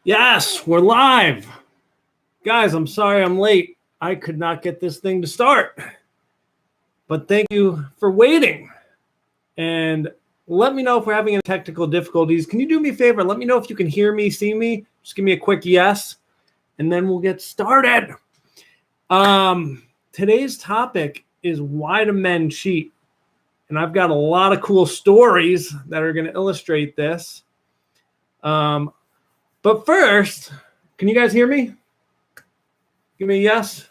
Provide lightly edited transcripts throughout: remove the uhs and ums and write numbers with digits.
Yes, we're live. Guys, I'm sorry I'm late. I could not get this thing to start. But thank you for waiting. And let me know if we're having any technical difficulties. Can you do me a favor? Let me know if you can hear me, see me. Just give me a quick yes, and then we'll get started. Today's topic is why do men cheat? And I've got a lot of cool stories that are going to illustrate this. But first, can you guys hear me? Give me a yes.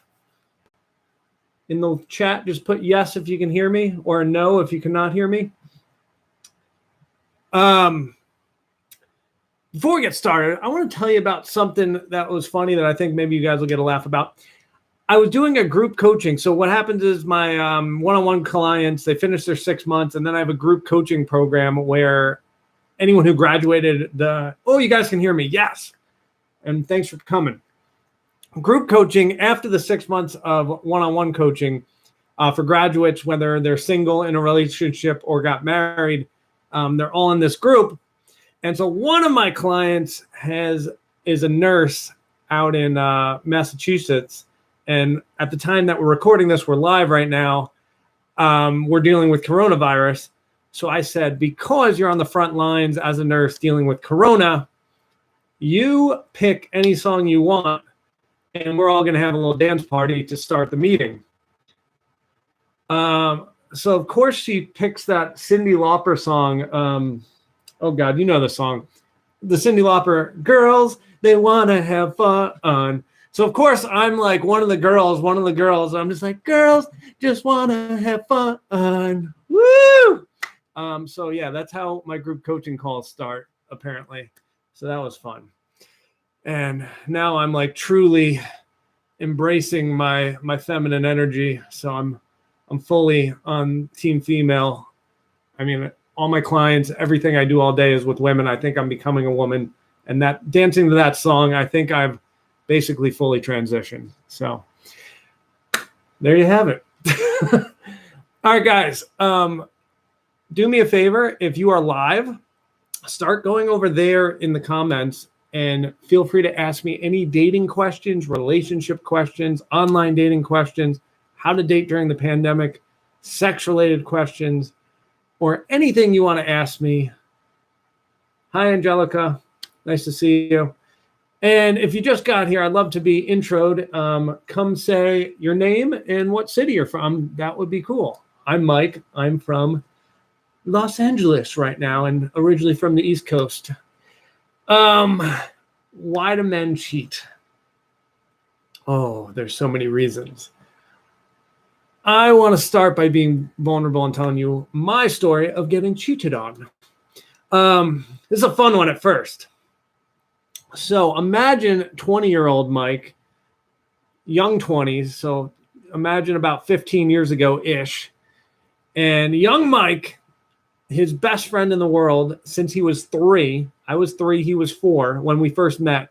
In the chat, just put yes if you can hear me, or a no if you cannot hear me. Before we get started, I want to tell you about something that was funny that I think maybe you guys will get a laugh about. I was doing a group coaching. So what happens is my one-on-one clients, they finish their 6 months, and then I have a group coaching program where anyone who graduated you guys can hear me, yes. And thanks for coming. Group coaching after the 6 months of one-on-one coaching for graduates, whether they're single in a relationship or got married, they're all in this group. And so one of my clients is a nurse out in Massachusetts. And at the time that we're recording this, we're live right now. We're dealing with coronavirus. So I said, because you're on the front lines as a nurse dealing with corona, you pick any song you want, and we're all going to have a little dance party to start the meeting. So, of course, she picks that Cyndi Lauper song. Oh, God, you know the song. The Cyndi Lauper, girls, they want to have fun. So, of course, I'm like one of the girls. I'm just like, girls just want to have fun. Woo! So, yeah, that's how my group coaching calls start, apparently. So that was fun. And now I'm like truly embracing my feminine energy. So I'm fully on team female. I mean, all my clients, everything I do all day is with women. I think I'm becoming a woman. And that dancing to that song, I think I've basically fully transitioned. So there you have it. All right, guys. Do me a favor. If you are live, start going over there in the comments and feel free to ask me any dating questions, relationship questions, online dating questions, how to date during the pandemic, sex-related questions, or anything you want to ask me. Hi, Angelica. Nice to see you. And if you just got here, I'd love to be introed. Come say your name and what city you're from. That would be cool. I'm Mike. I'm from Los Angeles right now and originally from the East Coast. Why do men cheat? Oh, there's so many reasons. I want to start by being vulnerable and telling you my story of getting cheated on. This is a fun one at first. So imagine 20-year-old Mike, young 20s. So imagine about 15 years ago-ish. And young Mike, his best friend in the world since he was 3. I was 3, he was 4 when we first met.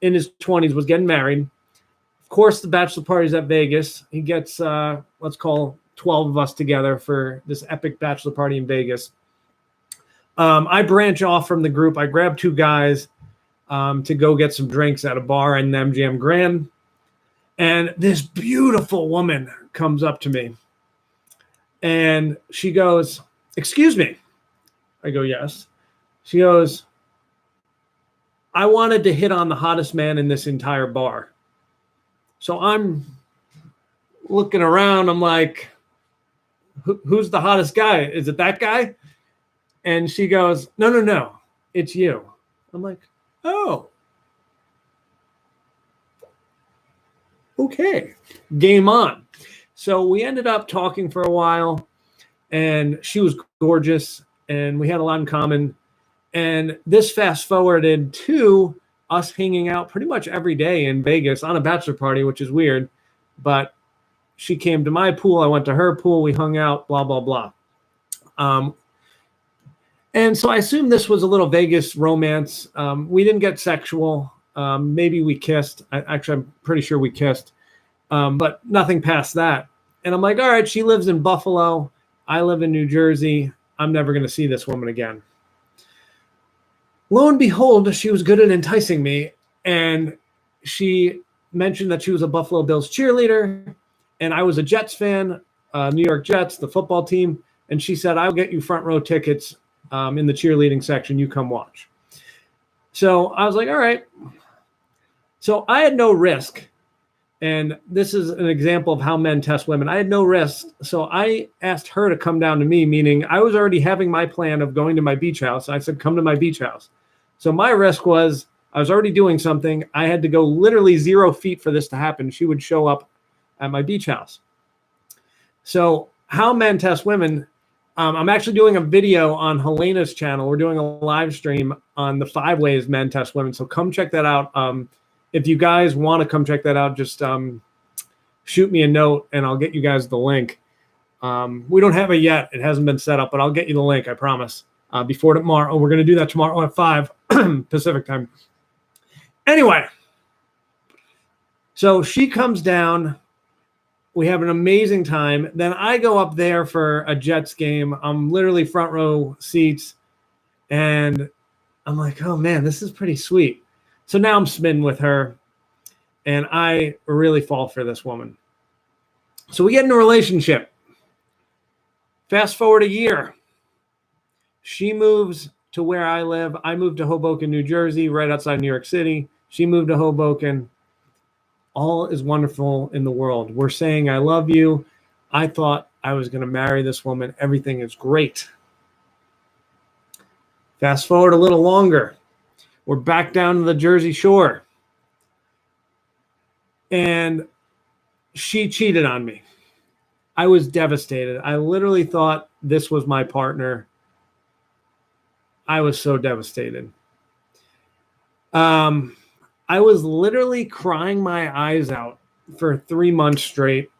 In his 20s, was getting married. Of course, the bachelor party's at Vegas. He gets, let's call 12 of us together for this epic bachelor party in Vegas. I branch off from the group. I grab 2 guys to go get some drinks at a bar in the MGM Grand. And this beautiful woman comes up to me. And she goes, "Excuse me." I go, "Yes." She goes, "I wanted to hit on the hottest man in this entire bar." So I'm looking around. I'm like, who's the hottest guy? Is it that guy? And she goes, no, it's you. I'm like, oh, okay, game on. So we ended up talking for a while, and she was gorgeous, and we had a lot in common. And this fast forwarded to us hanging out pretty much every day in Vegas on a bachelor party, which is weird. But she came to my pool. I went to her pool. We hung out, blah, blah, blah. And so I assume this was a little Vegas romance. We didn't get sexual. Maybe we kissed. Actually, I'm pretty sure we kissed. But nothing past that. And I'm like, all right, she lives in Buffalo. I live in New Jersey. I'm never going to see this woman again. Lo and behold, she was good at enticing me. And she mentioned that she was a Buffalo Bills cheerleader. And I was a Jets fan, New York Jets, the football team. And she said, I'll get you front row tickets in the cheerleading section. You come watch. So I was like, all right. So I had no risk. And this is an example of how men test women. I had no risk. So I asked her to come down to me, meaning I was already having my plan of going to my beach house. I said, come to my beach house. So my risk was I was already doing something. I had to go literally 0 feet for this to happen. She would show up at my beach house. So how men test women. I'm actually doing a video on Helena's channel. We're doing a live stream on the 5 ways men test women. So come check that out. If you guys want to come check that out, just shoot me a note and I'll get you guys the link. We don't have it yet. It hasn't been set up, but I'll get you the link, I promise, before tomorrow. We're going to do that tomorrow at 5 Pacific time. Anyway, so she comes down. We have an amazing time. Then I go up there for a Jets game. I'm literally front row seats. And I'm like, oh, man, this is pretty sweet. So now I'm smitten with her. And I really fall for this woman. So we get in a relationship. Fast forward a year. She moves to where I live. I moved to Hoboken, New Jersey, right outside New York City. She moved to Hoboken. All is wonderful in the world. We're saying, I love you. I thought I was going to marry this woman. Everything is great. Fast forward a little longer. We're back down to the Jersey Shore. And she cheated on me. I was devastated. I literally thought this was my partner. I was so devastated. I was literally crying my eyes out for 3 months straight.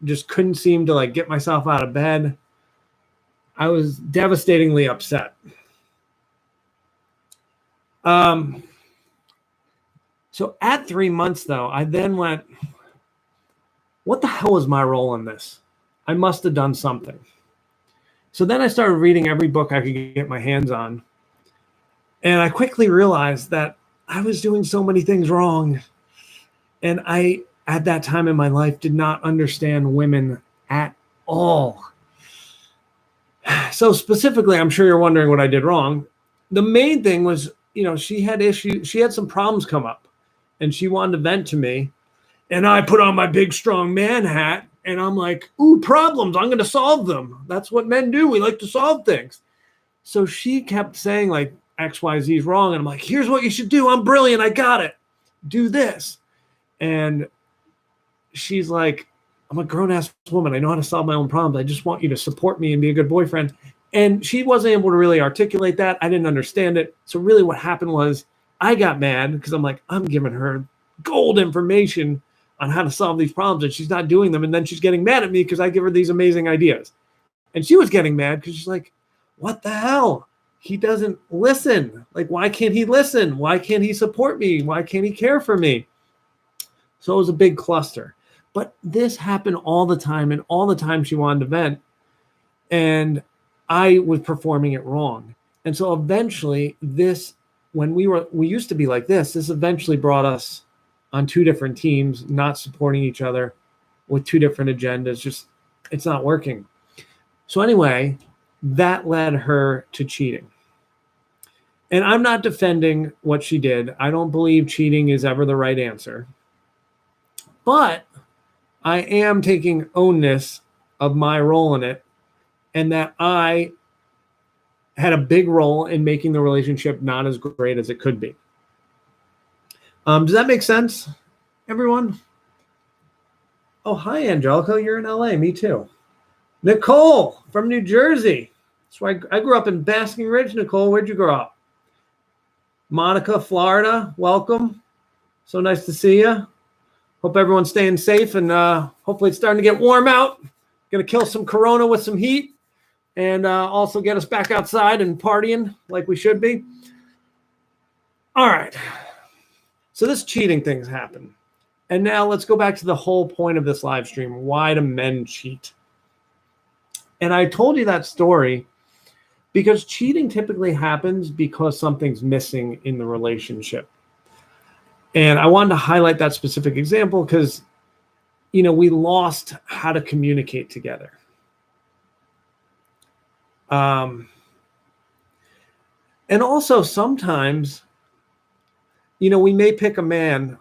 Just couldn't seem to get myself out of bed. I was devastatingly upset. So at 3 months, though, I then went, what the hell was my role in this? I must have done something. So then I started reading every book I could get my hands on. And I quickly realized that I was doing so many things wrong. And I, at that time in my life, did not understand women at all. So specifically, I'm sure you're wondering what I did wrong. The main thing was, she had issues. She had some problems come up and she wanted to vent to me. And I put on my big, strong man hat and I'm like, ooh, problems. I'm going to solve them. That's what men do. We like to solve things. So she kept saying XYZ is wrong. And I'm like, here's what you should do. I'm brilliant. I got it. Do this. And she's like, I'm a grown-ass woman. I know how to solve my own problems. I just want you to support me and be a good boyfriend. And she wasn't able to really articulate that. I didn't understand it. So really what happened was I got mad because I'm like, I'm giving her gold information on how to solve these problems and she's not doing them. And then she's getting mad at me because I give her these amazing ideas. And she was getting mad because she's like, what the hell? He doesn't listen. Why can't he listen? Why can't he support me? Why can't he care for me? So it was a big cluster. But this happened all the time, and all the time she wanted to vent. And I was performing it wrong. And so eventually when we used to be like this eventually brought us on 2 different teams, not supporting each other with 2 different agendas. Just, it's not working. So anyway, that led her to cheating. And I'm not defending what she did. I don't believe cheating is ever the right answer. But I am taking onus of my role in it, and that I had a big role in making the relationship not as great as it could be. Does that make sense, everyone? Oh, hi, Angelica. You're in LA. Me too. Nicole from New Jersey. That's why I grew up in Basking Ridge. Nicole, where'd you grow up? Monica, Florida. Welcome. So nice to see you. Hope everyone's staying safe, and hopefully it's starting to get warm out. Going to kill some corona with some heat and also get us back outside and partying like we should be. All right. So this cheating thing's happened. And now let's go back to the whole point of this live stream. Why do men cheat? And I told you that story Because cheating typically happens because something's missing in the relationship. And I wanted to highlight that specific example because, we lost how to communicate together. And also sometimes, we may pick a man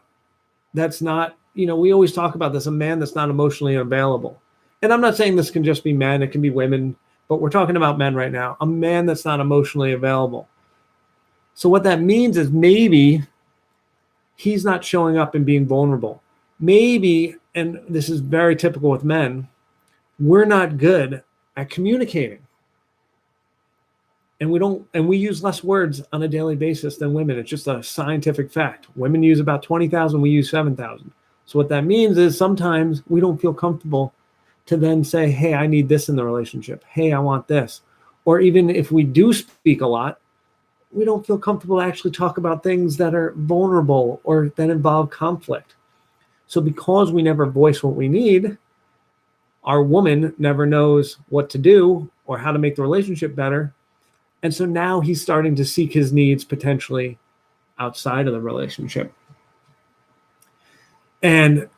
that's not, we always talk about this, a man that's not emotionally available. And I'm not saying this can just be men, it can be women, but we're talking about men right now. A man that's not emotionally available. So what that means is maybe he's not showing up and being vulnerable. Maybe, and this is very typical with men, we're not good at communicating. And we use less words on a daily basis than women. It's just a scientific fact. Women use about 20,000, we use 7,000. So what that means is sometimes we don't feel comfortable to then say, hey, I need this in the relationship. Hey, I want this. Or even if we do speak a lot, we don't feel comfortable to actually talk about things that are vulnerable or that involve conflict. So because we never voice what we need, our woman never knows what to do or how to make the relationship better. And so now he's starting to seek his needs potentially outside of the relationship. And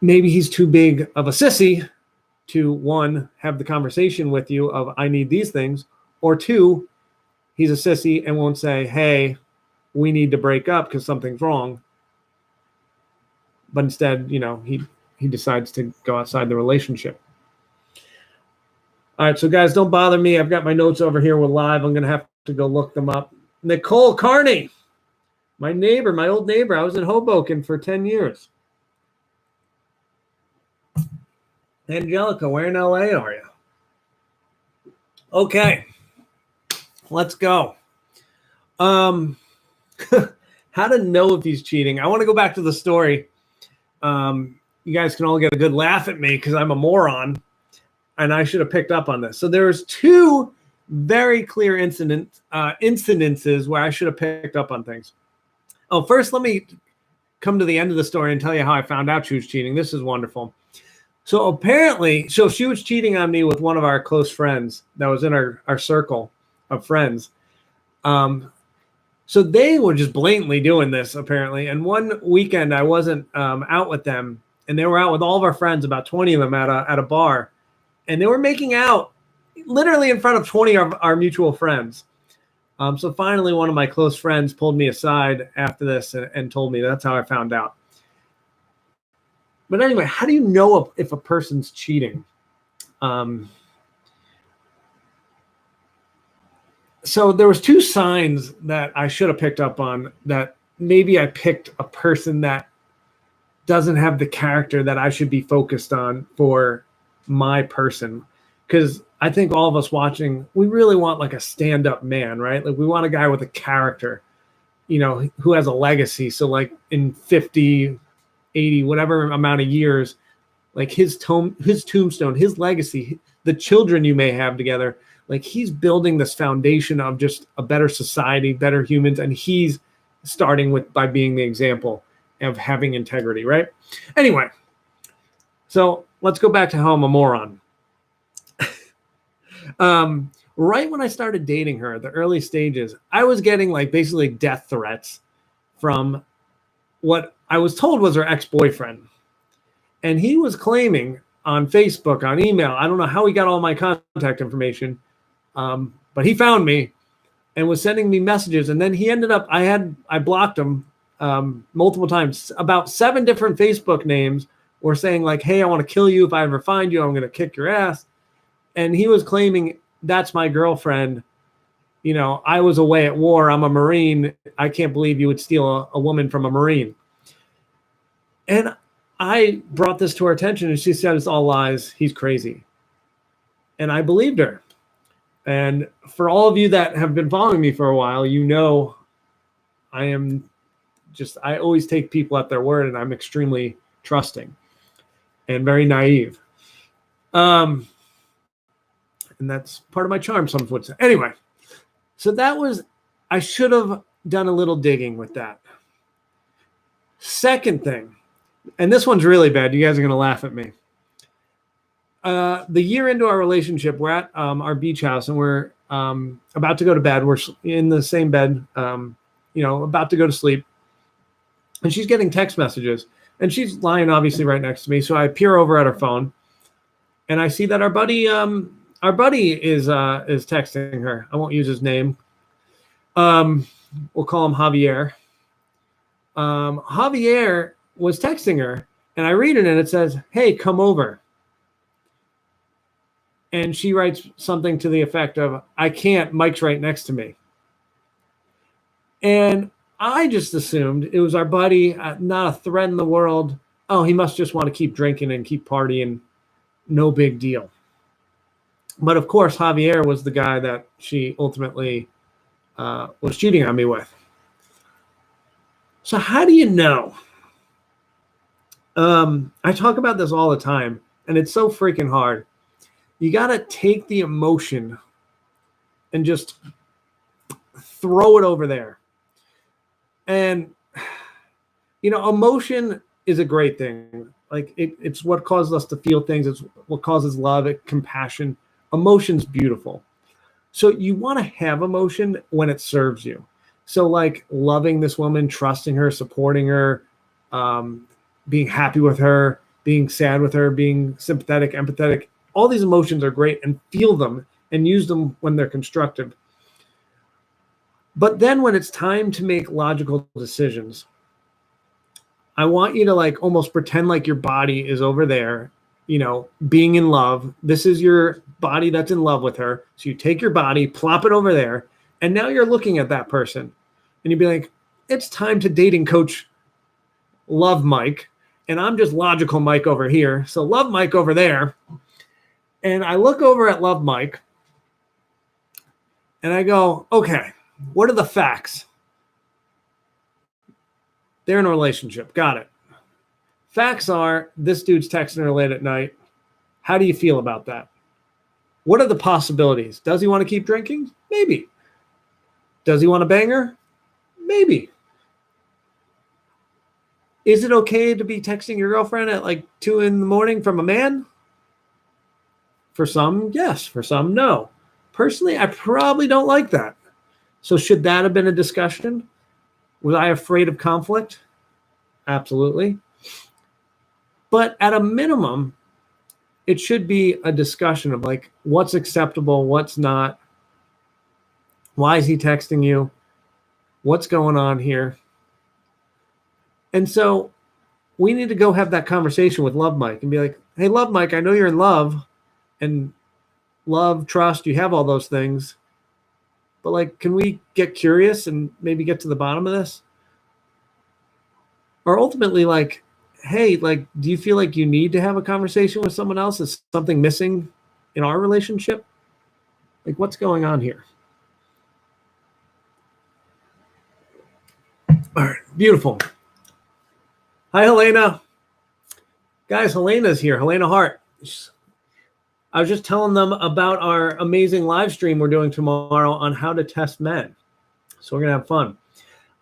maybe he's too big of a sissy to, one, have the conversation with you of, I need these things, or two, he's a sissy and won't say, hey, we need to break up because something's wrong. But instead, he decides to go outside the relationship. All right, so guys, don't bother me. I've got my notes over here. We're live. I'm going to have to go look them up. Nicole Carney, my neighbor, my old neighbor. I was in Hoboken for 10 years. Angelica, where in LA are you? Okay, let's go. How to know if he's cheating. I want to go back to the story. You guys can all get a good laugh at me because I'm a moron, and I should have picked up on this. So there's two very clear incidences where I should have picked up on things. Oh, first, let me come to the end of the story and tell you how I found out she was cheating. This is wonderful. So apparently, she was cheating on me with one of our close friends that was in our circle of friends. So they were just blatantly doing this, apparently. And one weekend, I wasn't out with them, and they were out with all of our friends, about 20 of them at a bar. And they were making out literally in front of 20 of our mutual friends. So finally, one of my close friends pulled me aside after this and told me that's how I found out. But anyway, how do you know if a person's cheating? So there was two signs that I should have picked up on that maybe I picked a person that doesn't have the character that I should be focused on for my person. Because I think all of us watching, we really want like a stand-up man, right? Like we want a guy with a character, who has a legacy. So like in 50, 80, whatever amount of years, like his tombstone, his legacy, the children you may have together, like he's building this foundation of just a better society, better humans. And he's starting by being the example of having integrity, right? Anyway, so let's go back to how I'm a moron. Right when I started dating her, the early stages, I was getting like basically death threats from what I was told was her ex-boyfriend. And he was claiming on Facebook, on email, I don't know how he got all my contact information, but he found me and was sending me messages. And then he ended up, I blocked him multiple times. About 7 different Facebook names were saying like, hey, I want to kill you. If I ever find you, I'm going to kick your ass. And he was claiming, that's my girlfriend. I was away at war. I'm a Marine. I can't believe you would steal a woman from a Marine. And I brought this to her attention, and she said, it's all lies. He's crazy. And I believed her. And for all of you that have been following me for a while, I always take people at their word, and I'm extremely trusting and very naive. And that's part of my charm, some would say. Anyway, so I should have done a little digging with that. Second thing, and this one's really bad. You guys are going to laugh at me. The year into our relationship, we're at our beach house, and we're about to go to bed. We're in the same bed, about to go to sleep. And she's getting text messages. And she's lying obviously right next to me. So I peer over at her phone. And I see that our buddy is texting her. I won't use his name. We'll call him Javier. Javier was texting her, and I read it, and it says, "Hey, come over." And she writes something to the effect of, "I can't, Mike's right next to me." And I just assumed it was our buddy, not a threat in the world. Oh, he must just want to keep drinking and keep partying. No big deal. But of course, Javier was the guy that she ultimately was cheating on me with. So how do you know? I talk about this all the time, and it's so freaking hard. You got to take the emotion and just throw it over there. And, emotion is a great thing. Like it's what causes us to feel things. It's what causes love, compassion. Emotion's beautiful. So you want to have emotion when it serves you. So like loving this woman, trusting her, supporting her, being happy with her, being sad with her, being sympathetic, empathetic. All these emotions are great, and feel them and use them when they're constructive. But then when it's time to make logical decisions, I want you to like almost pretend like your body is over there, being in love. This is your body that's in love with her. So you take your body, plop it over there, and now you're looking at that person. And you'd be like, it's time to dating coach Love Mike. And I'm just logical Mike over here. So Love Mike over there. And I look over at Love Mike. And I go, okay, what are the facts? They're in a relationship. Got it. Facts are this dude's texting her late at night. How do you feel about that? What are the possibilities? Does he want to keep drinking? Maybe. Does he want to bang her? Maybe. Is it okay to be texting your girlfriend at like 2 a.m. from a man? For some, yes. For some, no. Personally, I probably don't like that. So should that have been a discussion? Was I afraid of conflict? Absolutely. But at a minimum, it should be a discussion of like what's acceptable, what's not. Why is he texting you? What's going on here? And so we need to go have that conversation with Love Mike and be like, hey, Love Mike, I know you're in love, and love, trust, you have all those things. But like, can we get curious and maybe get to the bottom of this? Or ultimately, like, hey, like, do you feel like you need to have a conversation with someone else? Is something missing in our relationship? Like, what's going on here? All right, beautiful. Hi, Helena. Guys, Helena's here. Helena Hart. I was just telling them about our amazing live stream we're doing tomorrow on how to test men. So we're going to have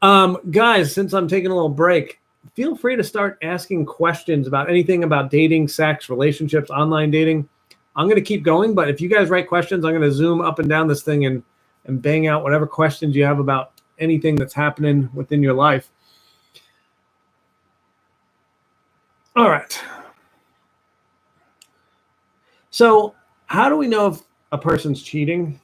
fun. Guys, since I'm taking a little break, feel free to start asking questions about anything about dating, sex, relationships, online dating. I'm going to keep going, but if you guys write questions, I'm going to zoom up and down this thing and bang out whatever questions you have about anything that's happening within your life. All right. So how do we know if a person's cheating?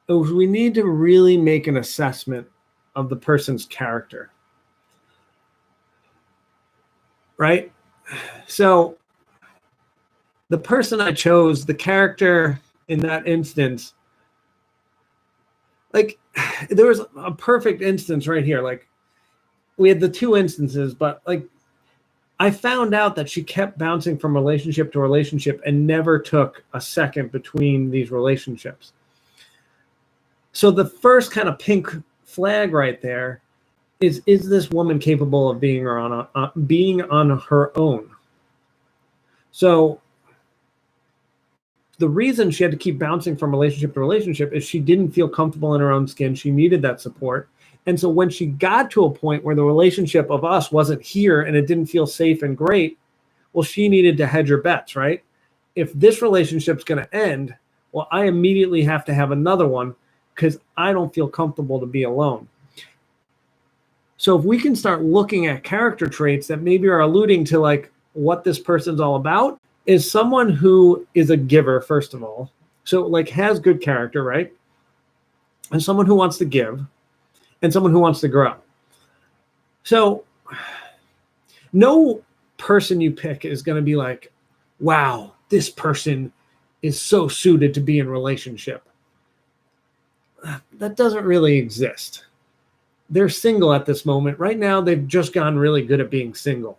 We need to really make an assessment of the person's character. Right? So the person I chose, the character in that instance, like there was a perfect instance right here. Like we had the two instances, but like I found out that she kept bouncing from relationship to relationship and never took a second between these relationships. So the first kind of pink flag right there is this woman capable of being on her own? So the reason she had to keep bouncing from relationship to relationship is she didn't feel comfortable in her own skin. She needed that support. And so when she got to a point where the relationship of us wasn't here and it didn't feel safe and great, well, she needed to hedge her bets, right? If this relationship's going to end, Well, I immediately have to have another one because I don't feel comfortable to be alone. So if we can start looking at character traits that maybe are alluding to like what this person's all about, is someone who is a giver, first of all. So like has good character, right? And someone who wants to give and someone who wants to grow. So no person you pick is going to be like, wow, this person is so suited to be in a relationship. That doesn't really exist. They're single at this moment. Right now, they've just gotten really good at being single.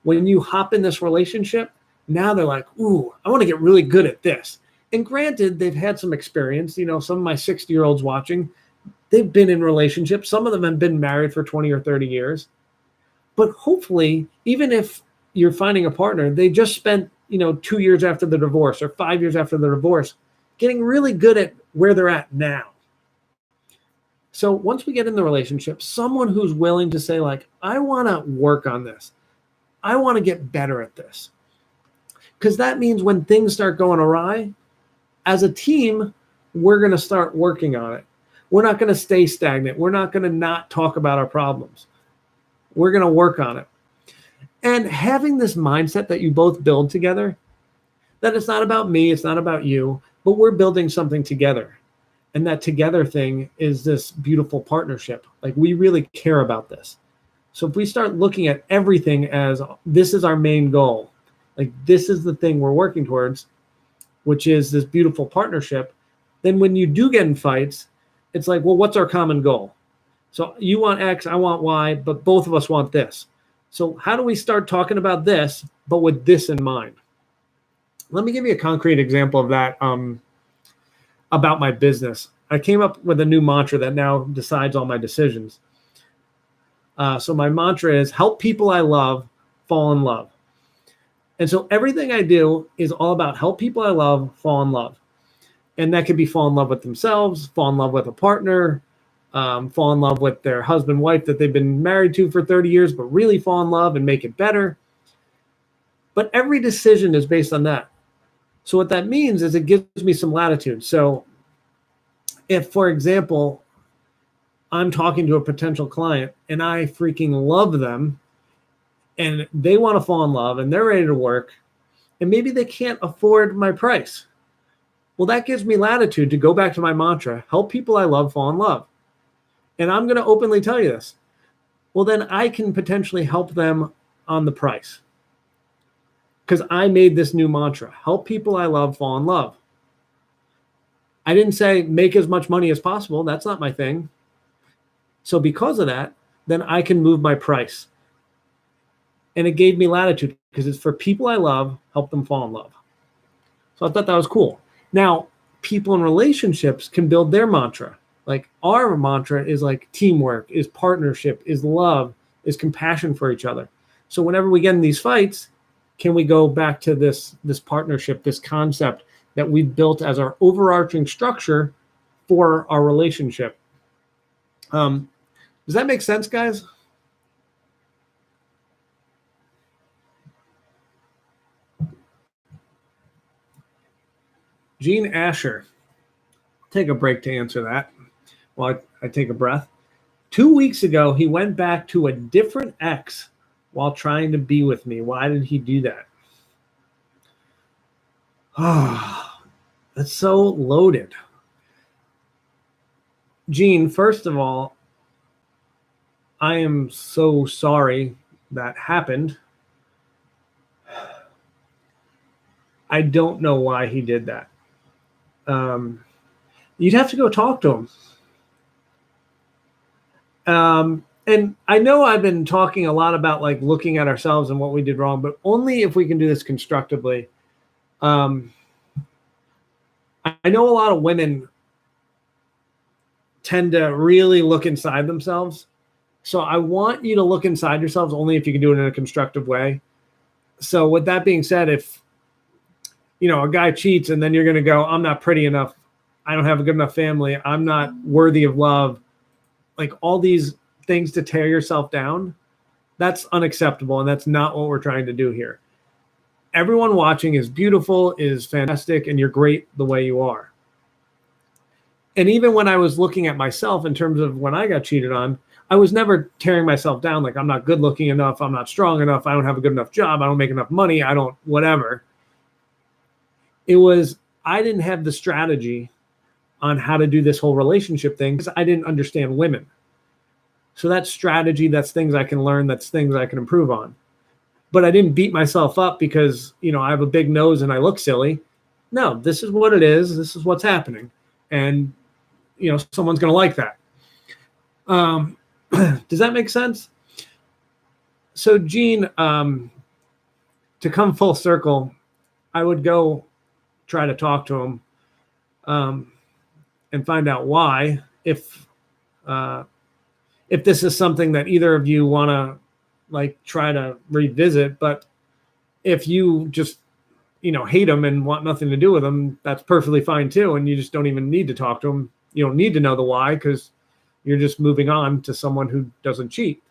When you hop in this relationship, now they're like, ooh, I want to get really good at this. And granted, they've had some experience. You know, some of my 60-year-olds watching, they've been in relationships. Some of them have been married for 20 or 30 years. But hopefully, even if you're finding a partner, they just spent, 2 years after the divorce or 5 years after the divorce, getting really good at where they're at now. So once we get in the relationship, someone who's willing to say like, I want to work on this. I want to get better at this. Because that means when things start going awry, as a team, we're going to start working on it. We're not going to stay stagnant. We're not going to not talk about our problems. We're going to work on it. And having this mindset that you both build together, that it's not about me, it's not about you, but we're building something together. And that together thing is this beautiful partnership. Like we really care about this. So if we start looking at everything as this is our main goal, like this is the thing we're working towards, which is this beautiful partnership, then when you do get in fights, it's like, well, what's our common goal? So you want X, I want Y, but both of us want this. So how do we start talking about this, but with this in mind? Let me give you a concrete example of that about my business. I came up with a new mantra that now decides all my decisions. So my mantra is help people I love fall in love. And so everything I do is all about help people I love fall in love. And that could be fall in love with themselves, fall in love with a partner, fall in love with their husband, wife that they've been married to for 30 years, but really fall in love and make it better. But every decision is based on that. So what that means is it gives me some latitude. So if, for example, I'm talking to a potential client and I freaking love them and they want to fall in love and they're ready to work and maybe they can't afford my price. Well, that gives me latitude to go back to my mantra, help people I love fall in love. And I'm going to openly tell you this. Well, then I can potentially help them on the price. Because I made this new mantra, help people I love fall in love. I didn't say make as much money as possible. That's not my thing. So because of that, then I can move my price. And it gave me latitude because it's for people I love, help them fall in love. So I thought that was cool. Now, people in relationships can build their mantra. Like our mantra is like teamwork, is partnership, is love, is compassion for each other. So whenever we get in these fights, can we go back to this partnership, this concept that we've built as our overarching structure for our relationship? Does that make sense, guys? Gene Asher. Take a break to answer that while I take a breath. 2 weeks ago, he went back to a different ex while trying to be with me. Why did he do that? Oh, that's so loaded. Gene, first of all, I am so sorry that happened. I don't know why he did that. You'd have to go talk to him. And I know I've been talking a lot about like looking at ourselves and what we did wrong, but only if we can do this constructively. I know a lot of women tend to really look inside themselves. So I want you to look inside yourselves only if you can do it in a constructive way. So with that being said, if, a guy cheats and then you're going to go, I'm not pretty enough. I don't have a good enough family. I'm not worthy of love. Like all these things to tear yourself down, that's unacceptable. And that's not what we're trying to do here. everyone watching is beautiful, is fantastic, and you're great the way you are. And even when I was looking at myself in terms of when I got cheated on, I was never tearing myself down like I'm not good looking enough, I'm not strong enough, I don't have a good enough job, I don't make enough money, I don't whatever. It was I didn't have the strategy on how to do this whole relationship thing because I didn't understand women. So that's strategy, that's things I can learn, that's things I can improve on. But I didn't beat myself up because, I have a big nose and I look silly. No, this is what it is. This is what's happening. And, someone's going to like that. Does that make sense? So, Gene, to come full circle, I would go try to talk to him and find out why, if this is something that either of you want to try to revisit. But if you just, hate him and want nothing to do with him, that's perfectly fine too. And you just don't even need to talk to him. You don't need to know the why because you're just moving on to someone who doesn't cheat.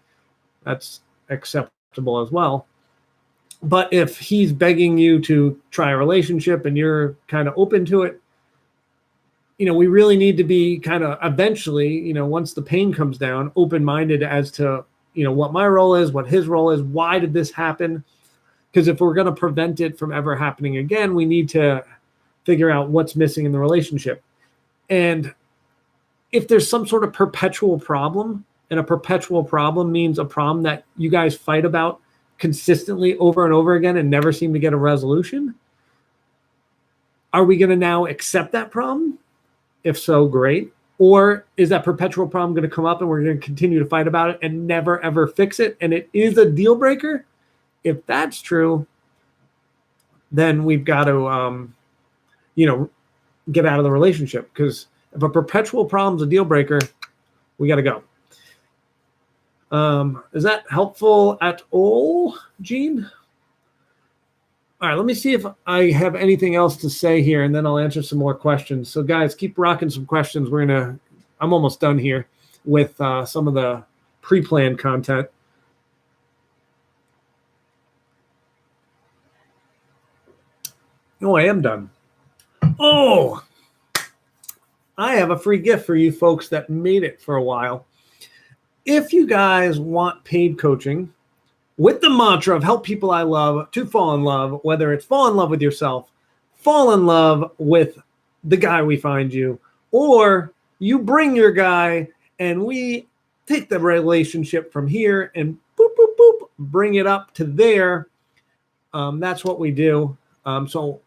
That's acceptable as well. But if he's begging you to try a relationship and you're kind of open to it, we really need to be kind of eventually, once the pain comes down, open-minded as to, what my role is, what his role is, why did this happen? Because if we're going to prevent it from ever happening again, we need to figure out what's missing in the relationship. And if there's some sort of perpetual problem, and a perpetual problem means a problem that you guys fight about consistently over and over again and never seem to get a resolution, are we going to now accept that problem? If so, great. Or is that perpetual problem going to come up and we're going to continue to fight about it and never, ever fix it? And it is a deal breaker. If that's true, then we've got to, get out of the relationship. Because if a perpetual problem is a deal breaker, we got to go. Is that helpful at all, Gene? All right, let me see if I have anything else to say here, and then I'll answer some more questions. So, guys, keep rocking some questions. I'm almost done here with some of the pre-planned content. No, I am done. Oh, I have a free gift for you folks that made it for a while. If you guys want paid coaching with the mantra of help people I love to fall in love, whether it's fall in love with yourself, fall in love with the guy we find you, or you bring your guy and we take the relationship from here and boop, boop, boop, bring it up to there. That's what we do. So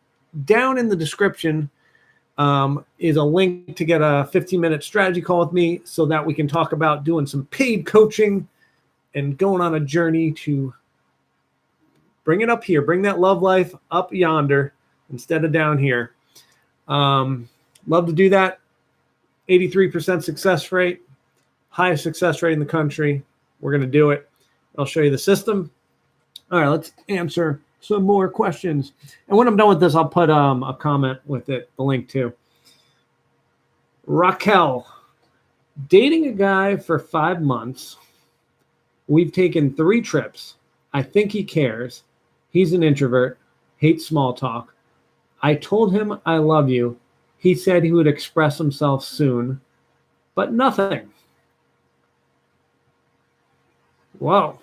down in the description is a link to get a 15-minute strategy call with me so that we can talk about doing some paid coaching and going on a journey to bring it up here, bring that love life up yonder instead of down here. Love to do that. 83% success rate, highest success rate in the country. We're going to do it. I'll show you the system. All right, let's answer some more questions. And when I'm done with this, I'll put a comment with it, the link too. Raquel, dating a guy for 5 months. We've taken 3 trips. I think he cares. He's an introvert, hates small talk. I told him I love you. He said he would express himself soon, but nothing. Whoa.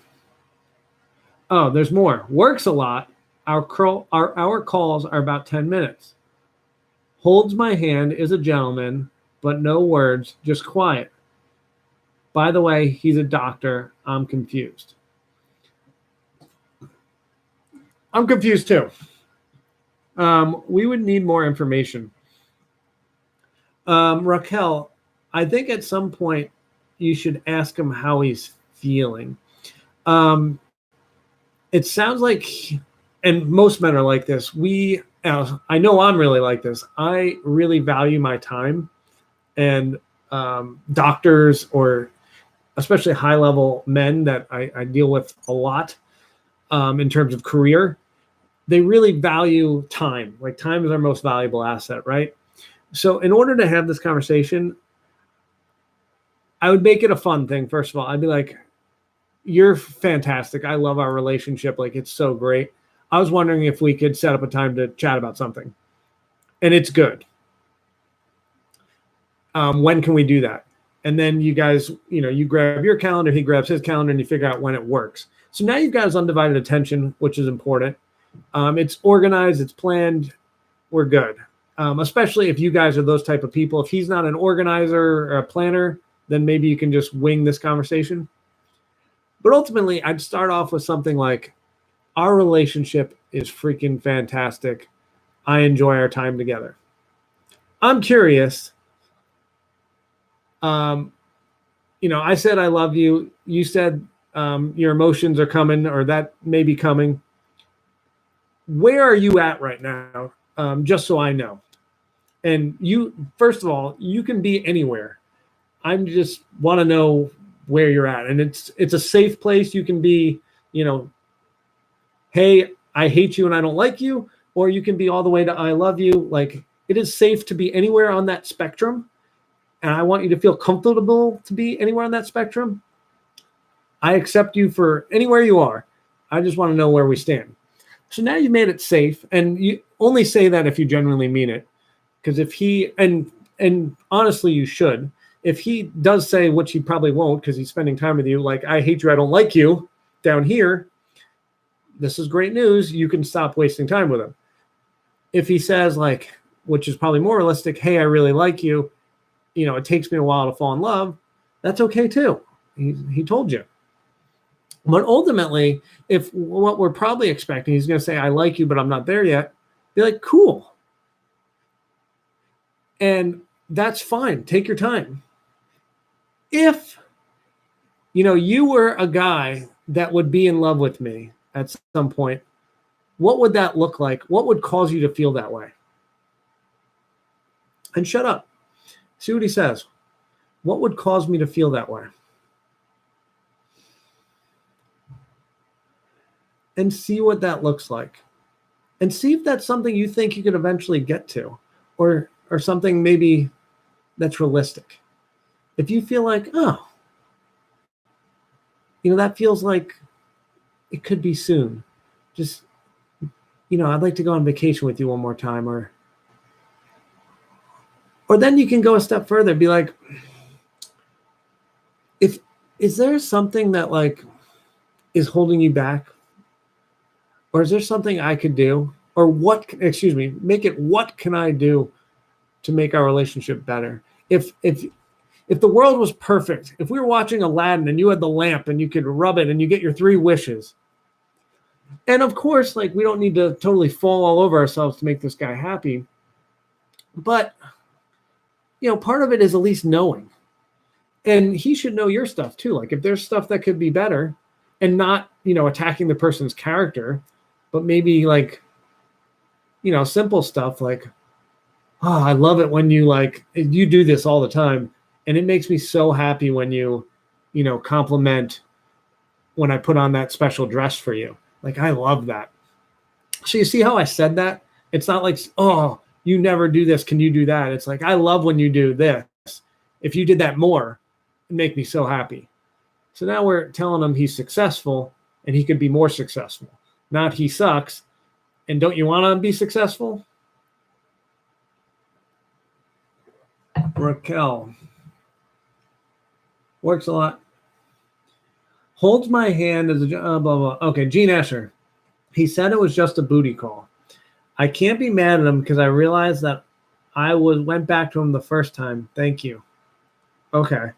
Oh, there's more. Works a lot. Our calls are about 10 minutes. Holds my hand, is a gentleman, but no words, just quiet. By the way, he's a doctor. I'm confused. I'm confused too. We would need more information. Raquel, I think at some point you should ask him how he's feeling. It sounds like, and most men are like this, I know I'm really like this. I really value my time, and doctors, or especially high-level men that I deal with a lot in terms of career, they really value time. Like, time is our most valuable asset, right? So in order to have this conversation, I would make it a fun thing. First of all, I'd be like, you're fantastic. I love our relationship. Like, it's so great. I was wondering if we could set up a time to chat about something. And it's good. When can we do that? And then you guys, you grab your calendar, he grabs his calendar, and you figure out when it works. So now you've got his undivided attention, which is important. It's organized, it's planned, we're good. Especially if you guys are those type of people. If he's not an organizer or a planner, then maybe you can just wing this conversation. But ultimately, I'd start off with something like, our relationship is freaking fantastic. I enjoy our time together. I'm curious. I said I love you. You said your emotions are coming, or that may be coming. Where are you at right now? Just so I know. And you, first of all, you can be anywhere. I just want to know where you're at. And it's a safe place. You can be, hey, I hate you and I don't like you. Or you can be all the way to I love you. Like, it is safe to be anywhere on that spectrum. And I want you to feel comfortable to be anywhere on that spectrum. I accept you for anywhere you are. I just want to know where we stand. So now you've made it safe. And you only say that if you genuinely mean it. Because if he, and honestly, you should, if he does say, which he probably won't because he's spending time with you, like, I hate you, I don't like you, down here, this is great news. You can stop wasting time with him. If he says, like, which is probably more realistic, hey, I really like you, it takes me a while to fall in love, that's okay too. He told you. But ultimately, if what we're probably expecting, he's going to say, I like you, but I'm not there yet, be like, cool. And that's fine. Take your time. If, you were a guy that would be in love with me at some point, what would that look like? What would cause you to feel that way? And shut up. See what he says. What would cause me to feel that way? And see what that looks like. And see if that's something you think you could eventually get to, or something maybe that's realistic. If you feel like, oh, that feels like it could be soon. Just, I'd like to go on vacation with you one more time, or then you can go a step further and be like, is there something that like is holding you back? Or is there something I could do? Or what can I do to make our relationship better? If the world was perfect, if we were watching Aladdin and you had the lamp and you could rub it and you get your 3 wishes. And of course, like, we don't need to totally fall all over ourselves to make this guy happy. But, part of it is at least knowing. And he should know your stuff too. Like, if there's stuff that could be better, and not, attacking the person's character, but maybe like, simple stuff like, oh, I love it when you do this all the time. And it makes me so happy when you compliment when I put on that special dress for you. Like, I love that. So you see how I said that? It's not like, oh, you never do this. Can you do that? It's like, I love when you do this. If you did that more, it'd make me so happy. So now we're telling him he's successful and he could be more successful. Not he sucks. And don't you want to be successful? Raquel. Works a lot. Holds my hand as a blah, blah. Okay, Gene Escher. He said it was just a booty call. I can't be mad at him because I realized that I went back to him the first time. Thank you. Okay.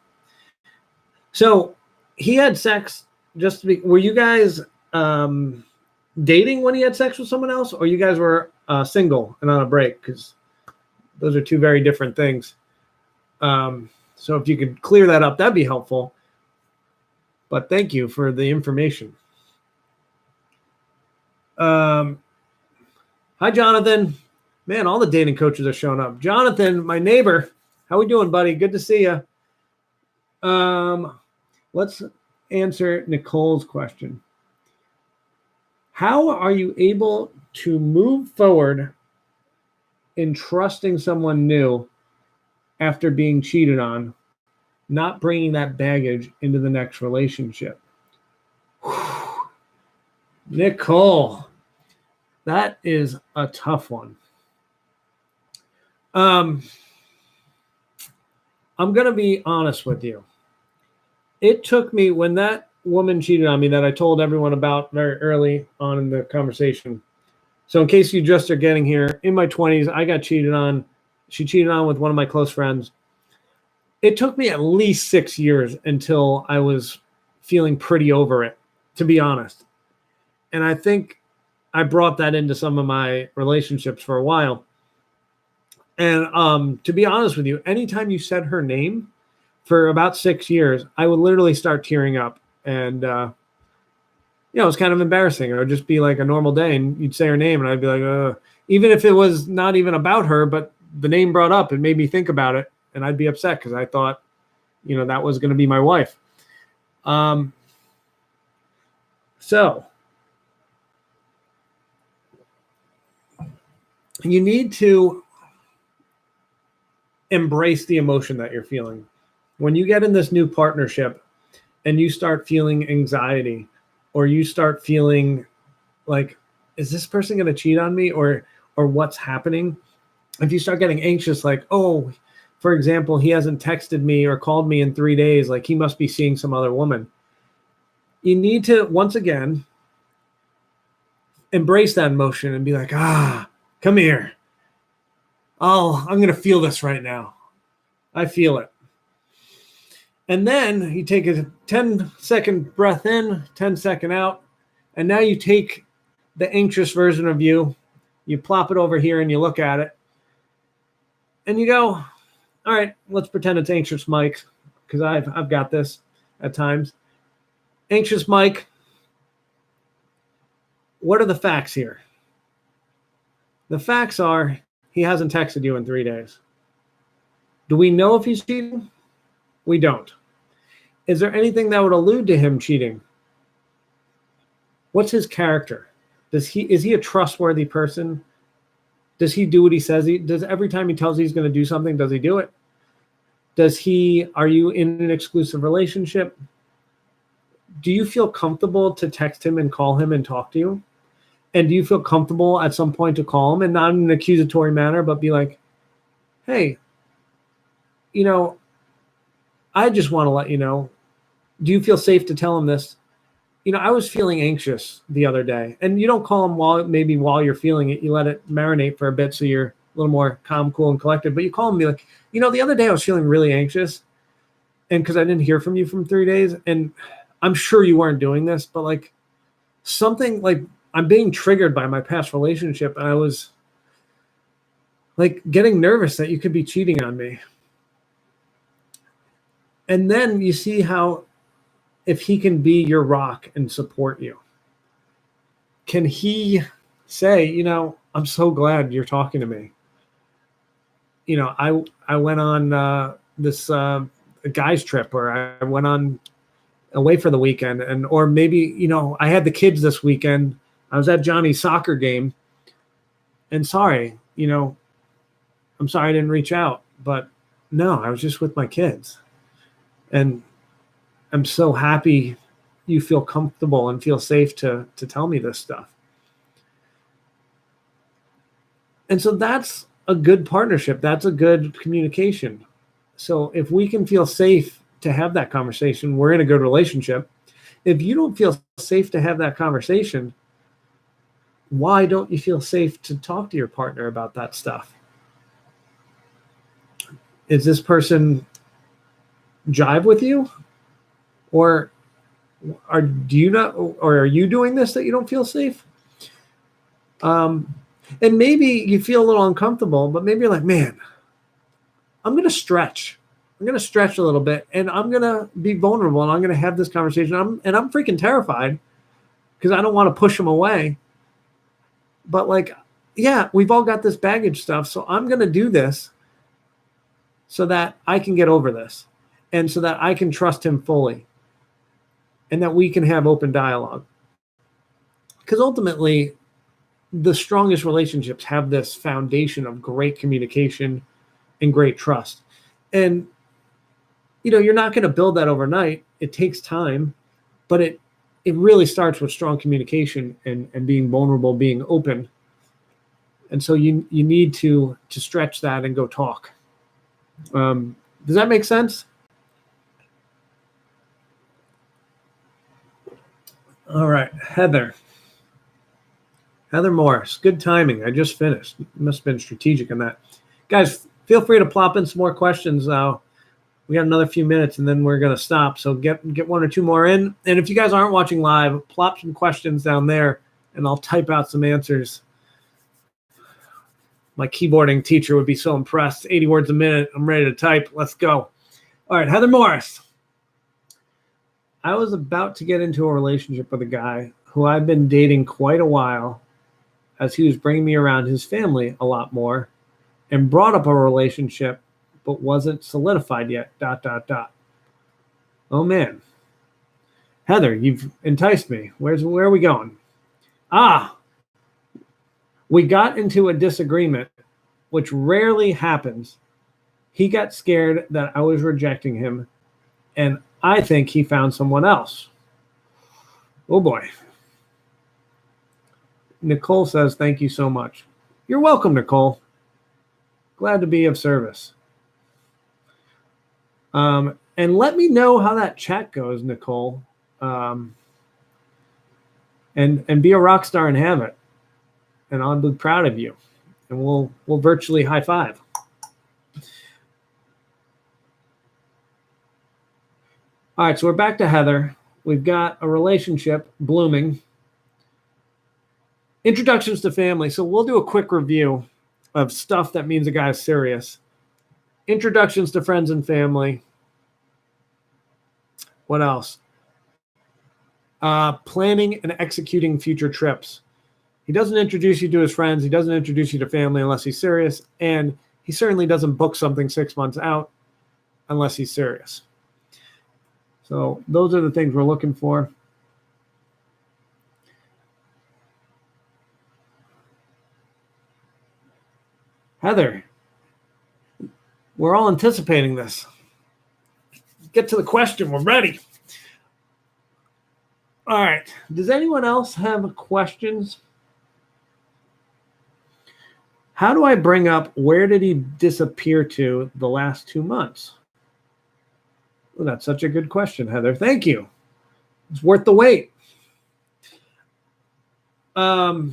So he had sex just to be. Were you guys dating when he had sex with someone else, or you guys were single and on a break? Because those are two very different things. So if you could clear that up, that'd be helpful. But thank you for the information. Hi, Jonathan. Man, all the dating coaches are showing up. Jonathan, my neighbor. How we doing, buddy? Good to see you. Let's answer Nicole's question. How are you able to move forward in trusting someone new after being cheated on, not bringing that baggage into the next relationship? Nicole, That is a tough one. I'm going to be honest with you. It took me, when that woman cheated on me that I told everyone about very early on in the conversation. So in case you just are getting here, in my 20s, I got cheated on. She cheated on with one of my close friends. It took me at least 6 years until I was feeling pretty over it, to be honest. And I think I brought that into some of my relationships for a while. And to be honest with you, anytime you said her name for about 6 years, I would literally start tearing up. And, it was kind of embarrassing. It would just be like a normal day and you'd say her name and I'd be like, even if it was not even about her, but the name brought up, it made me think about it. And I'd be upset because I thought, that was going to be my wife. So you need to embrace the emotion that you're feeling. When you get in this new partnership and you start feeling anxiety, or you start feeling like, is this person going to cheat on me, or what's happening? If you start getting anxious, like, oh, for example, he hasn't texted me or called me in 3 days, like he must be seeing some other woman. You need to, once again, embrace that emotion and be like, come here. Oh, I'm going to feel this right now. I feel it. And then you take a 10-second breath in, 10-second out, and now you take the anxious version of you, you plop it over here and you look at it, and you go, all right, let's pretend it's anxious Mike, because I've got this at times. Anxious Mike, what are the facts here? The facts are he hasn't texted you in 3 days. Do we know if he's cheating? We don't. Is there anything that would allude to him cheating? What's his character? Is he a trustworthy person? Does he do what he says? Does every time he tells you he's going to do something, does he do it? Are you in an exclusive relationship? Do you feel comfortable to text him and call him and talk to you? And do you feel comfortable at some point to call him, and not in an accusatory manner, but be like, hey, I just want to let you know, do you feel safe to tell him this? I was feeling anxious the other day. And you don't call him while you're feeling it. You let it marinate for a bit so you're a little more calm, cool, and collected. But you call him and be like, the other day I was feeling really anxious. And because I didn't hear from you from 3 days. And I'm sure you weren't doing this, but like something like I'm being triggered by my past relationship. And I was like getting nervous that you could be cheating on me. And then you see how, if he can be your rock and support you, can he say, I'm so glad you're talking to me. I went on this guy's trip, or I went on away for the weekend, or maybe, I had the kids this weekend. I was at Johnny's soccer game, and sorry, I'm sorry I didn't reach out, but no, I was just with my kids. And I'm so happy you feel comfortable and feel safe to tell me this stuff. And so that's a good partnership. That's a good communication. So if we can feel safe to have that conversation, we're in a good relationship. If you don't feel safe to have that conversation, why don't you feel safe to talk to your partner about that stuff? Is this person jive with you? Or are you doing this that you don't feel safe? And maybe you feel a little uncomfortable, but maybe you're like, man, I'm going to stretch. I'm going to stretch a little bit, and I'm going to be vulnerable, and I'm going to have this conversation. I'm freaking terrified because I don't want to push him away. But like, yeah, we've all got this baggage stuff. So I'm going to do this so that I can get over this, and so that I can trust him fully, and that we can have open dialogue. Because ultimately, the strongest relationships have this foundation of great communication and great trust. And, you're not going to build that overnight. It takes time, but it really starts with strong communication and being vulnerable, being open. And so you need to stretch that and go talk. Does that make sense? All right, Heather Morris, good timing. I just finished. Must have been strategic in that. Guys, feel free to plop in some more questions. We got another few minutes and then we're going to stop. So get one or two more in. And if you guys aren't watching live, plop some questions down there and I'll type out some answers. My keyboarding teacher would be so impressed. 80 words a minute. I'm ready to type. Let's go. All right, Heather Morris. I was about to get into a relationship with a guy who I've been dating quite a while, as he was bringing me around his family a lot more and brought up a relationship, but wasn't solidified yet, ... Oh, man. Heather, you've enticed me. Where are we going? We got into a disagreement, which rarely happens. He got scared that I was rejecting him, and I think he found someone else. Oh, boy. Nicole says, thank you so much. You're welcome, Nicole. Glad to be of service. And let me know how that chat goes, Nicole. And be a rock star and have it. And I'll be proud of you. And we'll virtually high five. All right, so we're back to Heather. We've got a relationship blooming. Introductions to family. So we'll do a quick review of stuff that means a guy is serious. Introductions to friends and family. What else? Planning and executing future trips. He doesn't introduce you to his friends. He doesn't introduce you to family unless he's serious. And he certainly doesn't book something 6 months out unless he's serious. So those are the things we're looking for. Heather, we're all anticipating this. Get to the question. We're ready. All right. Does anyone else have questions? How do I bring up where did he disappear to the last 2 months? Well, that's such a good question, Heather. Thank you. It's worth the wait. So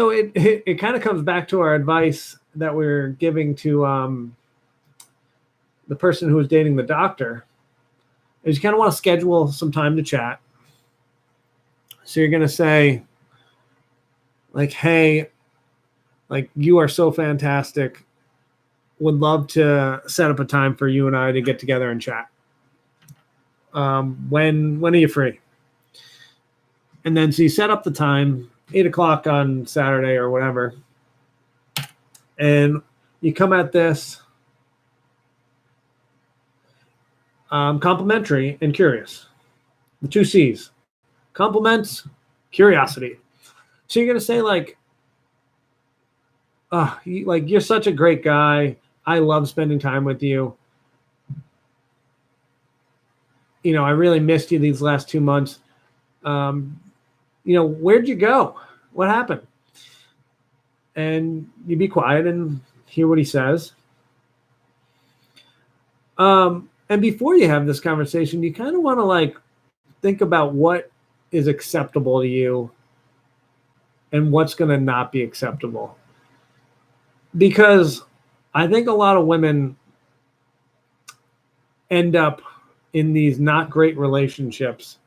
it kind of comes back to our advice that we're giving to the person who was dating the doctor. Is you kind of want to schedule some time to chat. So you're going to say, like, hey, like, you are so fantastic. Would love to set up a time for you and I to get together and chat. When are you free? And then so you set up the time, 8 o'clock on Saturday or whatever. And you come at this complimentary and curious. The 2 C's. Compliments, curiosity. So you're going to say, like, you're such a great guy. I love spending time with you. You know, I really missed you these last 2 months. Where'd you go? What happened? And you be quiet and hear what he says. And before you have this conversation, you kind of want to, like, think about what is acceptable to you and what's going to not be acceptable. Because I think a lot of women end up in these not great relationships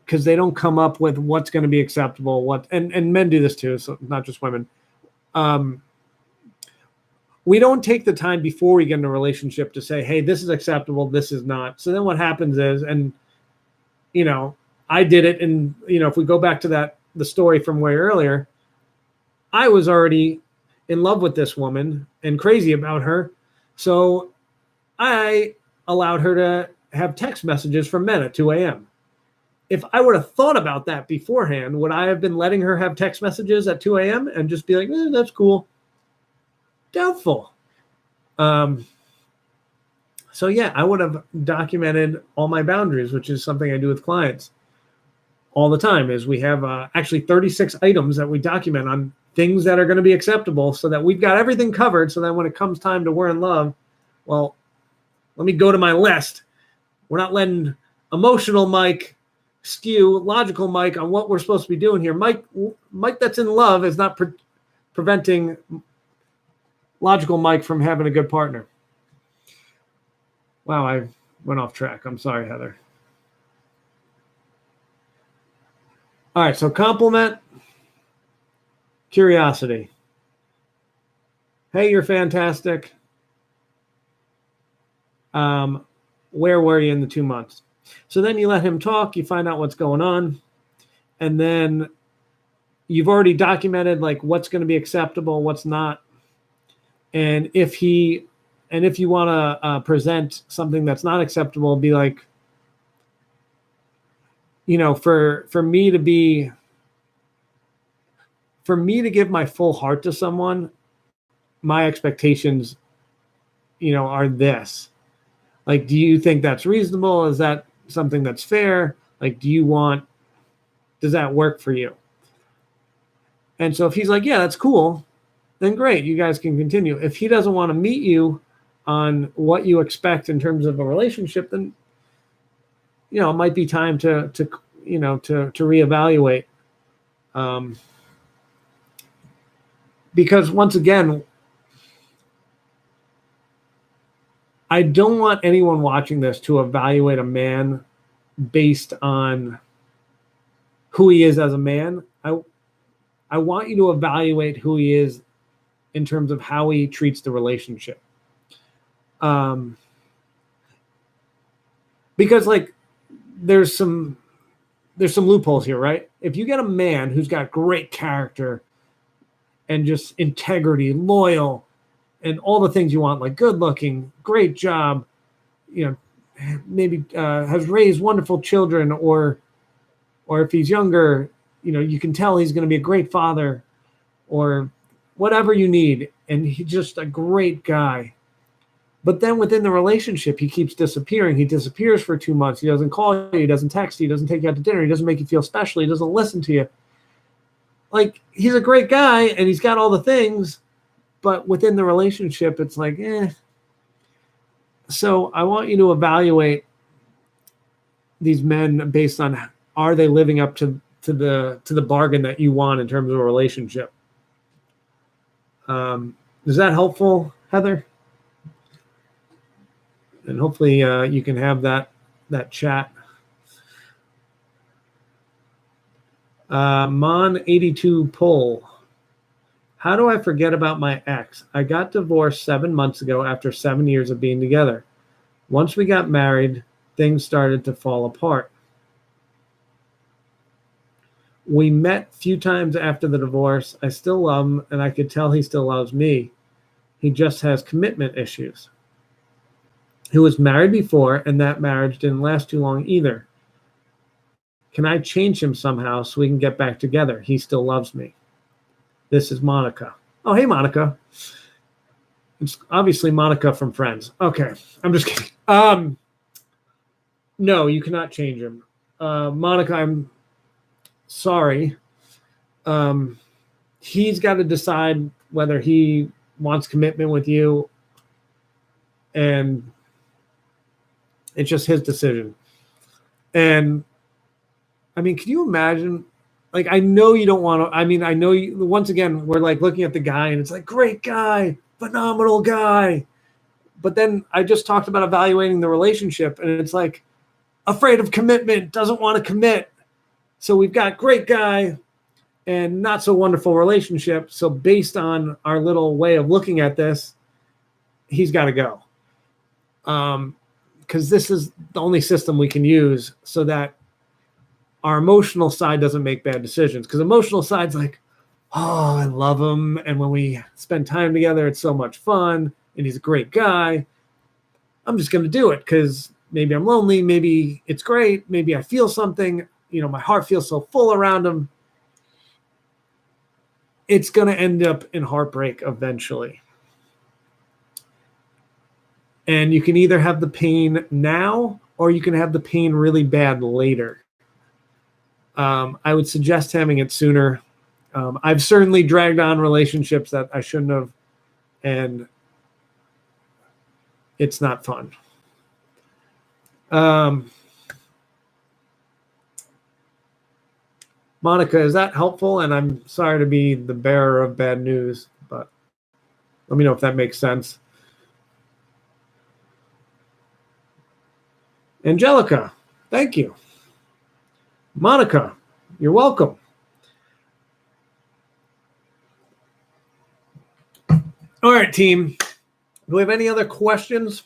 because they don't come up with what's going to be acceptable. And men do this too, so not just women. We don't take the time before we get in a relationship to say, hey, this is acceptable, this is not. So then what happens is, and, I did it. And, if we go back to the story from way earlier, I was already in love with this woman and crazy about her. So I allowed her to have text messages from men at 2 a.m. If I would have thought about that beforehand, would I have been letting her have text messages at 2 a.m. and just be like, that's cool? Doubtful. So yeah, I would have documented all my boundaries, which is something I do with clients. all the time is we have actually 36 items that we document on things that are going to be acceptable so that we've got everything covered. So that when it comes time to We're in Love, well, let me go to my list. We're not letting emotional Mike skew logical Mike on what we're supposed to be doing here. Mike that's in love is not preventing logical Mike from having a good partner. Wow, I went off track. I'm sorry, Heather. All right, so compliment, curiosity. Hey, you're fantastic. Where were you in the 2 months? So then you let him talk, you find out what's going on, and then you've already documented like what's going to be acceptable, what's not. And if you want to present something that's not acceptable, be like, for me to give my full heart to someone, my expectations, are this. Like, do you think that's reasonable? Is that something that's fair? Like, does that work for you? And so if he's like, yeah, that's cool, then great, you guys can continue. If he doesn't want to meet you on what you expect in terms of a relationship, then, it might be time to reevaluate. Because once again, I don't want anyone watching this to evaluate a man based on who he is as a man. I want you to evaluate who he is in terms of how he treats the relationship. Because like there's some loopholes here, right? If you get a man who's got great character and just integrity, loyal, and all the things you want, like good looking, great job, maybe has raised wonderful children, or if he's younger, you can tell he's going to be a great father, or whatever you need, and he's just a great guy. But then within the relationship, he keeps disappearing. He disappears for 2 months. He doesn't call you. He doesn't text you. He doesn't take you out to dinner. He doesn't make you feel special. He doesn't listen to you. Like, he's a great guy, and he's got all the things, but within the relationship, it's like, eh. So I want you to evaluate these men based on, are they living up to the bargain that you want in terms of a relationship? Is that helpful, Heather? And hopefully you can have that chat. Mon82 poll. How do I forget about my ex? I got divorced 7 months ago after 7 years of being together. Once we got married, things started to fall apart. We met a few times after the divorce. I still love him, and I could tell he still loves me. He just has commitment issues. He was married before, and that marriage didn't last too long either. Can I change him somehow so we can get back together? He still loves me. This is Monica. Oh, hey, Monica. It's obviously Monica from Friends. Okay, I'm just kidding. No, you cannot change him. Monica, I'm sorry. He's got to decide whether he wants commitment with you, and it's just his decision. And I mean, can you imagine? Like, I know you don't want to. I mean, I know you. Once again, we're like looking at the guy, and it's like, great guy, phenomenal guy. But then I just talked about evaluating the relationship, and it's like, afraid of commitment, doesn't want to commit. So we've got great guy and not so wonderful relationship. So based on our little way of looking at this, he's got to go. Because this is the only system we can use so that our emotional side doesn't make bad decisions. Because emotional side's like, oh, I love him. And when we spend time together, it's so much fun. And he's a great guy. I'm just going to do it because maybe I'm lonely. Maybe it's great. Maybe I feel something. My heart feels so full around him. It's going to end up in heartbreak eventually. And you can either have the pain now or you can have the pain really bad later. I would suggest having it sooner. I've certainly dragged on relationships that I shouldn't have, and it's not fun. Monica, is that helpful? And I'm sorry to be the bearer of bad news, but let me know if that makes sense. Angelica, thank you. Monica, you're welcome. All right, team. Do we have any other questions?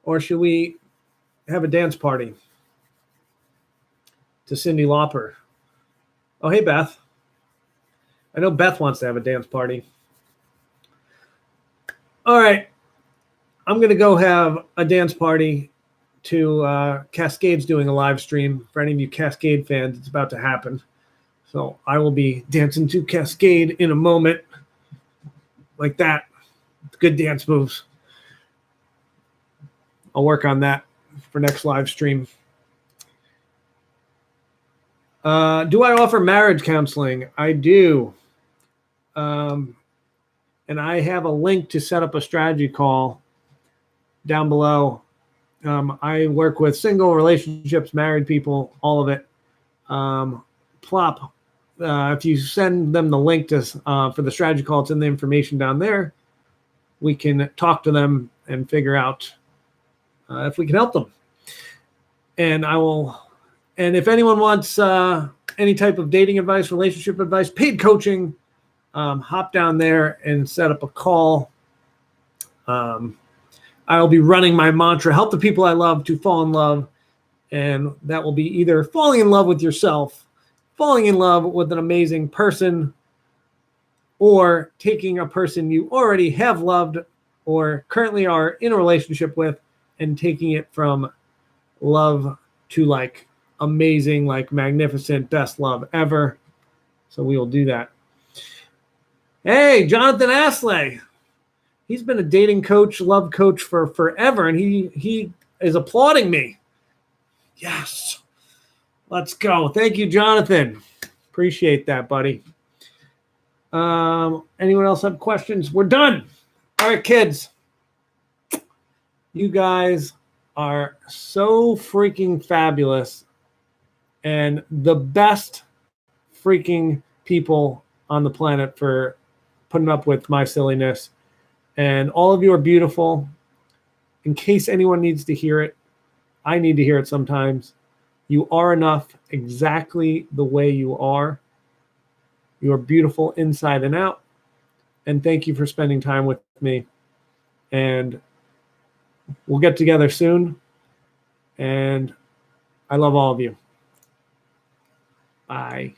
Or should we have a dance party to Cyndi Lauper? Oh, hey, Beth. I know Beth wants to have a dance party. All right. I'm going to go have a dance party to Cascade's doing a live stream. For any of you Cascade fans, it's about to happen. So I will be dancing to Cascade in a moment. Like that. Good dance moves. I'll work on that for next live stream. Do I offer marriage counseling? I do. And I have a link to set up a strategy call down below. I work with single relationships, married people, all of it. Plop. If you send them the link to for the strategy call, it's in the information down there. We can talk to them and figure out if we can help them. And I will. And if anyone wants any type of dating advice, relationship advice, paid coaching, hop down there and set up a call. I'll be running my mantra, help the people I love to fall in love. And that will be either falling in love with yourself, falling in love with an amazing person, or taking a person you already have loved or currently are in a relationship with and taking it from love to like amazing, like magnificent, best love ever. So we will do that. Hey, Jonathan Asley. He's been a dating coach, love coach for forever, and he is applauding me. Yes. Let's go. Thank you, Jonathan. Appreciate that, buddy. Anyone else have questions? We're done. All right, kids. You guys are so freaking fabulous and the best freaking people on the planet for putting up with my silliness. And all of you are beautiful. In case anyone needs to hear it, I need to hear it sometimes. You are enough exactly the way you are. You are beautiful inside and out. And thank you for spending time with me. And we'll get together soon. And I love all of you. Bye.